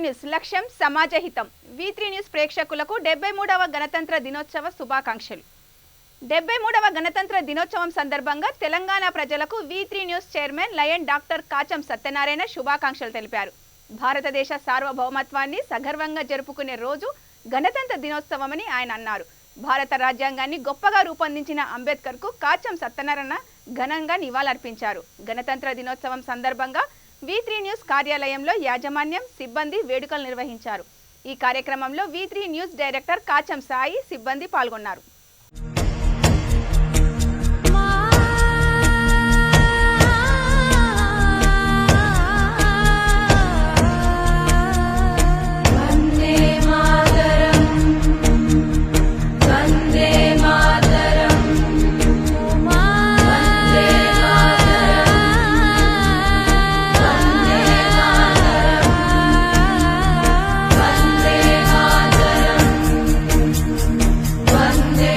News లక్ష్యం సమాజహితం. V3 news ప్రేక్షకులకు 73వ గణతంత్ర దినోత్సవ శుభాకాంక్షలు. 73వ గణతంత్ర దినోత్సవం సందర్భంగా తెలంగాణ ప్రజలకు V3 news chairman lion doctor Kacham Satyanarayana శుభాకాంక్షలు తెలిపారు. భారతదేశ సార్వభౌమత్వాన్ని సగర్వంగా జరుపుకునే రోజు గణతంత్ర దినోత్సవమని ఆయన అన్నారు. భారత రాజ్యాంగాన్ని గొప్పగా రూపొందించిన అంబేద్కర్కు కాచం సత్యనారాయణ ఘనంగా నివాళులర్పించారు. గణతంత్ర దినోత్సవం సందర్భంగా V3 న్యూస్ కార్యాలయంలో యాజమాన్యం, సిబ్బంది వేడుకలు నిర్వహించారు. ఈ కార్యక్రమంలో V3 news director Kacham Sai, సిబ్బంది పాల్గొన్నారు. Vande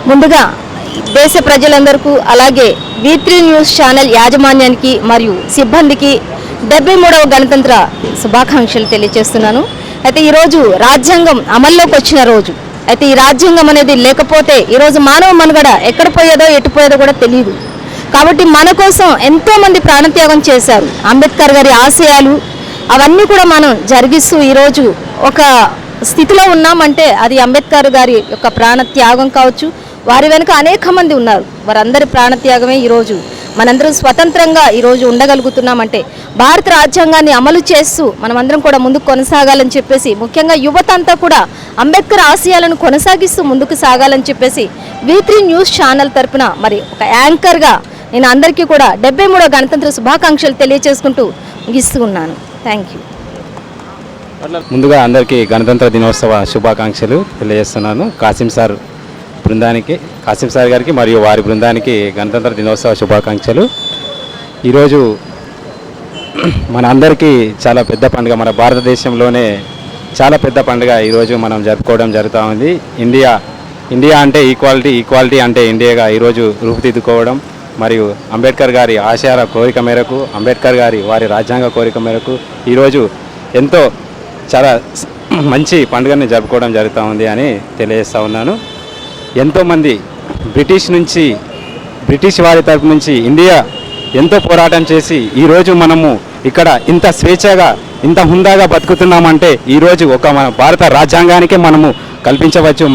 ముందుగా దేశ ప్రజలందరికీ అలాగే V3 న్యూస్ ఛానల్ యాజమాన్యానికి మరియు సిబ్బందికి 73వ గణతంత్ర శుభాకాంక్షలు తెలియజేస్తున్నాను. అయితే ఈరోజు రాజ్యాంగం అమల్లోకి వచ్చిన రోజు. అయితే ఈ రాజ్యాంగం అనేది లేకపోతే ఈరోజు మానవ మనుగడ ఎక్కడ పోయేదో ఎటు పోయేదో కూడా తెలియదు. కాబట్టి మన కోసం ఎంతోమంది ప్రాణత్యాగం చేశారు. అంబేద్కర్ గారి ఆశయాలు అవన్నీ కూడా మనం జరిగిస్తూ ఈరోజు ఒక స్థితిలో ఉన్నామంటే అది అంబేద్కర్ గారి యొక్క ప్రాణత్యాగం కావచ్చు. వారి వెనుక అనేక మంది ఉన్నారు. వారందరి ప్రాణత్యాగమే ఈరోజు మనందరం స్వతంత్రంగా ఈరోజు ఉండగలుగుతున్నామంటే భారత రాజ్యాంగాన్ని అమలు చేస్తూ మనమందరం కూడా ముందుకు కొనసాగాలని చెప్పేసి, ముఖ్యంగా యువత అంతా కూడా అంబేద్కర్ ఆశయాలను కొనసాగిస్తూ ముందుకు సాగాలని చెప్పేసి V3 న్యూస్ ఛానల్ తరపున మరి ఒక యాంకర్గా నేను అందరికీ కూడా 73వ గణతంత్ర శుభాకాంక్షలు తెలియజేసుకుంటూ ముగిస్తూ ఉన్నాను. Thank you. ముందుగా అందరికీ గణతంత్ర దినోత్సవ శుభాకాంక్షలు తెలియజేస్తున్నాను. కాసిం సార్ గారికి మరియు వారి బృందానికి గణతంత్ర దినోత్సవ శుభాకాంక్షలు. ఈరోజు మన అందరికీ చాలా పెద్ద పండుగ, మన భారతదేశంలోనే చాలా పెద్ద పండుగ ఈరోజు మనం జరుపుకోవడం జరుగుతూ ఉంది. ఇండియా అంటే ఈక్వాలిటీ అంటే ఇండియాగా ఈరోజు రూపుదిద్దుకోవడం మరియు అంబేద్కర్ గారి ఆశయాల కోరిక మేరకు, అంబేద్కర్ గారి వారి రాజ్యాంగ కోరిక మేరకు ఈరోజు ఎంతో చాలా మంచి పండుగని జరుపుకోవడం జరుగుతూ ఉంది అని తెలియజేస్తూ ఉన్నాను. ఎంతోమంది బ్రిటిష్ వారి తరపు నుంచి ఇండియా ఎంతో పోరాటం చేసి ఈరోజు మనము ఇక్కడ ఇంత స్వేచ్ఛగా ఇంత హుందాగా బతుకుతున్నామంటే ఈరోజు ఒక మన భారత రాజ్యాంగానికే మనము కల్పించవచ్చు.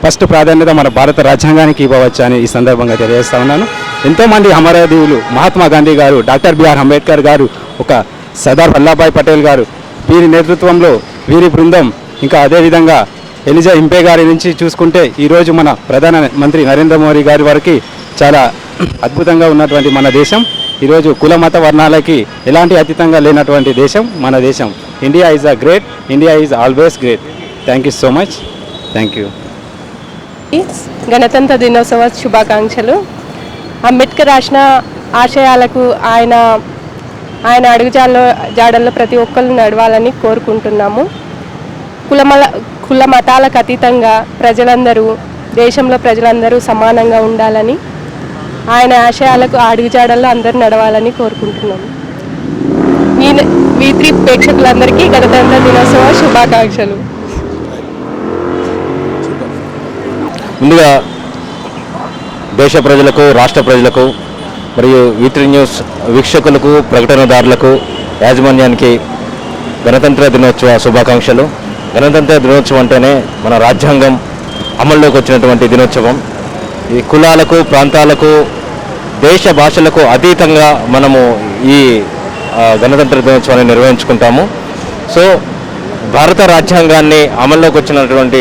ఫస్ట్ ప్రాధాన్యత మన భారత రాజ్యాంగానికి ఇవ్వవచ్చు అని ఈ సందర్భంగా తెలియజేస్తా ఉన్నాను. ఎంతోమంది అమరవీరులు, మహాత్మా గాంధీ గారు, డాక్టర్ బిఆర్ అంబేద్కర్ గారు, ఒక సర్దార్ వల్లభాయ్ పటేల్ గారు, వీరి నేతృత్వంలో వీరి బృందం, ఇంకా అదేవిధంగా ఎలిజా ఇంపే గారి నుంచి చూసుకుంటే ఈరోజు మన ప్రధానమంత్రి నరేంద్ర మోడీ గారి వరకు చాలా అద్భుతంగా ఉన్నటువంటి మన దేశం ఈరోజు కుల మత వర్ణాలకి ఎలాంటి అతీతంగా లేనటువంటి దేశం మన దేశం. India is always great. Thank you so much. Thank you. గణతంత్ర దినోత్సవ శుభాకాంక్షలు. అంబేద్కర్ రాసిన ఆశయాలకు ఆయన జాడల్లో ప్రతి ఒక్కరు నడవాలని కోరుకుంటున్నాము. కుల మతాలకు అతీతంగా దేశంలో ప్రజలందరూ సమానంగా ఉండాలని, ఆయన ఆశయాలకు అడుగుజాడల్లో అందరూ నడవాలని కోరుకుంటున్నాము. V3 ప్రేక్షకులందరికీ గణతంత్ర దినోత్సవ శుభాకాంక్షలు. ముందుగా దేశ ప్రజలకు, రాష్ట్ర ప్రజలకు మరియు V3 న్యూస్ వీక్షకులకు, ప్రకటనదారులకు, యాజమాన్యానికి గణతంత్ర దినోత్సవ శుభాకాంక్షలు. గణతంత్ర దినోత్సవం అంటేనే మన రాజ్యాంగం అమల్లోకి వచ్చినటువంటి దినోత్సవం. ఈ కులాలకు, ప్రాంతాలకు, దేశ భాషలకు అతీతంగా మనము ఈ గణతంత్ర దినోత్సవాన్ని నిర్వహించుకుంటాము. సో భారత రాజ్యాంగాన్ని అమల్లోకి వచ్చినటువంటి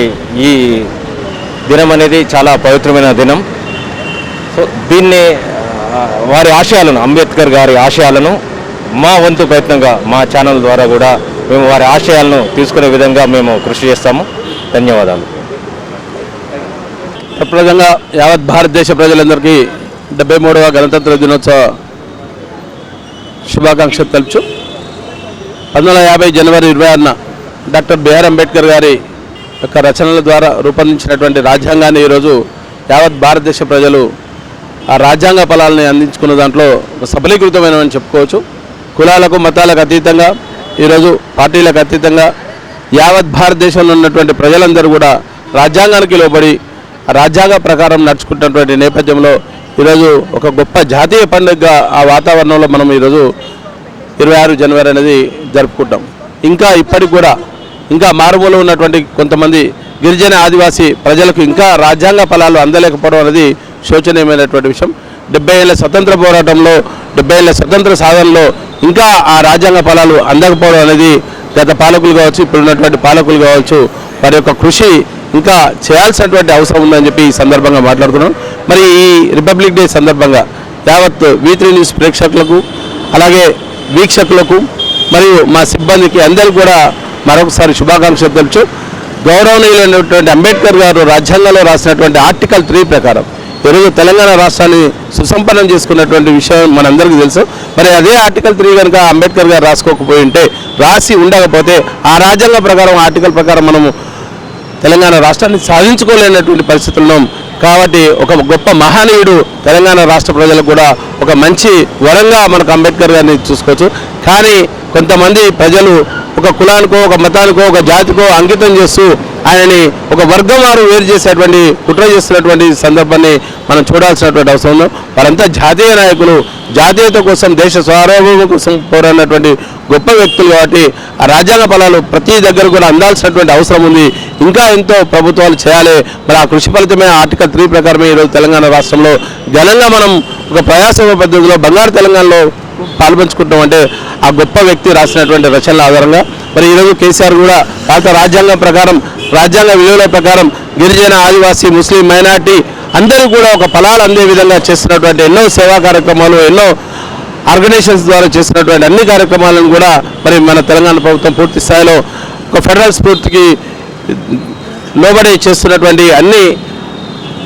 ఈ దినం అనేది చాలా పవిత్రమైన దినం. సో దీన్ని వారి ఆశయాలను, అంబేద్కర్ గారి ఆశయాలను మా వంతు ప్రయత్నంగా మా ఛానల్ ద్వారా కూడా మేము వారి ఆశయాలను తీసుకునే విధంగా మేము కృషి చేస్తాము. ధన్యవాదాలు. ప్రప్రదంగా యావత్ భారతదేశ ప్రజలందరికీ 73వ గణతంత్ర దినోత్సవ శుభాకాంక్షలు తెలుపుచు 1950 జనవరి 26న డాక్టర్ బిఆర్ అంబేద్కర్ గారి యొక్క రచనల ద్వారా రూపొందించినటువంటి రాజ్యాంగాన్ని ఈరోజు యావత్ భారతదేశ ప్రజలు ఆ రాజ్యాంగ ఫలాలని అందించుకున్న దాంట్లో సఫలీకృతమైనవని చెప్పుకోవచ్చు. కులాలకు, మతాలకు అతీతంగా, ఈరోజు పార్టీలకు అతీతంగా యావత్ భారతదేశంలో ఉన్నటువంటి ప్రజలందరూ కూడా రాజ్యాంగానికి లోబడి రాజ్యాంగ ప్రకారం నడుచుకుంటున్నటువంటి నేపథ్యంలో ఈరోజు ఒక గొప్ప జాతీయ పండుగగా ఆ వాతావరణంలో మనం ఈరోజు 26 జనవరి అనేది జరుపుకుంటాం. ఇంకా ఇప్పటికి కూడా ఇంకా మారుమూల ఉన్నటువంటి కొంతమంది గిరిజన ఆదివాసీ ప్రజలకు ఇంకా రాజ్యాంగ ఫలాలు అందలేకపోవడం అనేది శోచనీయమైనటువంటి విషయం. 70 ఏళ్ల స్వతంత్ర పోరాటంలో, 70 ఏళ్ల స్వతంత్ర సాధనలో ఇంకా ఆ రాజ్యాంగ ఫలాలు అందకపోవడం అనేది గత పాలకులు కావచ్చు, ఇప్పుడున్నటువంటి పాలకులు కావచ్చు, వారి యొక్క కృషి ఇంకా చేయాల్సినటువంటి అవసరం ఉందని చెప్పి ఈ సందర్భంగా మాట్లాడుతున్నాం. మరి ఈ రిపబ్లిక్ డే సందర్భంగా యావత్ V3 న్యూస్ ప్రేక్షకులకు, అలాగే వీక్షకులకు మరియు మా సిబ్బందికి అందరికీ కూడా మరొకసారి శుభాకాంక్షలు తెలుపు. గౌరవనీయులైనటువంటి అంబేద్కర్ గారు రాజ్యాంగంలో రాసినటువంటి ఆర్టికల్ 3 ప్రకారం ఈరోజు తెలంగాణ రాష్ట్రాన్ని సుసంపన్నం చేసుకున్నటువంటి విషయం మనందరికీ తెలుసు. మరి అదే ఆర్టికల్ 3 కనుక అంబేద్కర్ గారు రాసుకోకపోయి ఉంటే, రాసి ఉండకపోతే ఆ రాజ్యాంగ ప్రకారం, ఆర్టికల్ ప్రకారం మనము తెలంగాణ రాష్ట్రాన్ని సాధించుకోలేనటువంటి పరిస్థితుల్లో కాబట్టి ఒక గొప్ప మహనీయుడు తెలంగాణ రాష్ట్ర ప్రజలకు కూడా ఒక మంచి వరంగా మనకు అంబేద్కర్ గారిని చూసుకోవచ్చు. కానీ కొంతమంది ప్రజలు ఒక కులానికో ఒక మతానికో ఒక జాతికో అంకితం చేస్తూ ఆయనని ఒక వర్గం వారు వేరు చేసేటువంటి కుట్ర చేస్తున్నటువంటి సందర్భాన్ని మనం చూడాల్సినటువంటి అవసరం ఉంది. వారంతా జాతీయ నాయకులు, జాతీయత కోసం దేశ స్వారోభం కోసం పోరాడినటువంటి గొప్ప వ్యక్తులు. కాబట్టి ఆ రాజ్యాంగ ఫలాలు ప్రతి దగ్గర కూడా అందాల్సినటువంటి అవసరం ఉంది. ఇంకా ఎంతో ప్రభుత్వాలు చేయాలి. మరి ఆ కృషి ఫలితమే ఆర్టికల్ 3 ప్రకారమే ఈరోజు తెలంగాణ రాష్ట్రంలో ఘనంగా మనం ఒక ప్రజాస్వామ్య పద్ధతిలో బంగారు తెలంగాణలో పాల్పంచుకుంటాం. అంటే ఆ గొప్ప వ్యక్తి రాసినటువంటి రచనల ఆధారంగా మరి ఈరోజు కేసీఆర్ కూడా భారత రాజ్యాంగం ప్రకారం, రాజ్యాంగ విలువల ప్రకారం గిరిజన, ఆదివాసీ, ముస్లిం, మైనార్టీ అందరూ కూడా ఒక ఫలాలు అందే విధంగా చేస్తున్నటువంటి ఎన్నో సేవా కార్యక్రమాలు, ఎన్నో ఆర్గనైజేషన్స్ ద్వారా చేస్తున్నటువంటి అన్ని కార్యక్రమాలను కూడా మరి మన తెలంగాణ ప్రభుత్వం పూర్తి స్థాయిలో ఒక ఫెడరల్ స్ఫూర్తికి లోబడి చేస్తున్నటువంటి అన్ని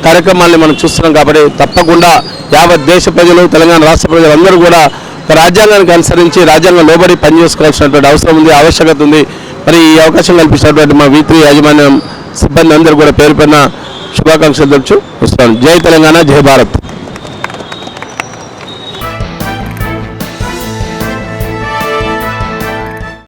కార్యక్రమాలని మనం చూస్తున్నాం. కాబట్టి తప్పకుండా యావత్ దేశ ప్రజలు, తెలంగాణ రాష్ట్ర ప్రజలు అందరూ కూడా రాజ్యాంగానికి అనుసరించి రాజ్యాంగం లోబడి పనిచేసుకోవాల్సినటువంటి అవసరం ఉంది, ఆవశ్యకత ఉంది. మరి ఈ అవకాశం కల్పించినటువంటి మా V3 యాజమాన్యం సిబ్బంది అందరూ కూడా పేరు పైన శుభాకాంక్షలు తెలుపుచు వస్తున్నాను. జై తెలంగాణ, జై భారత్.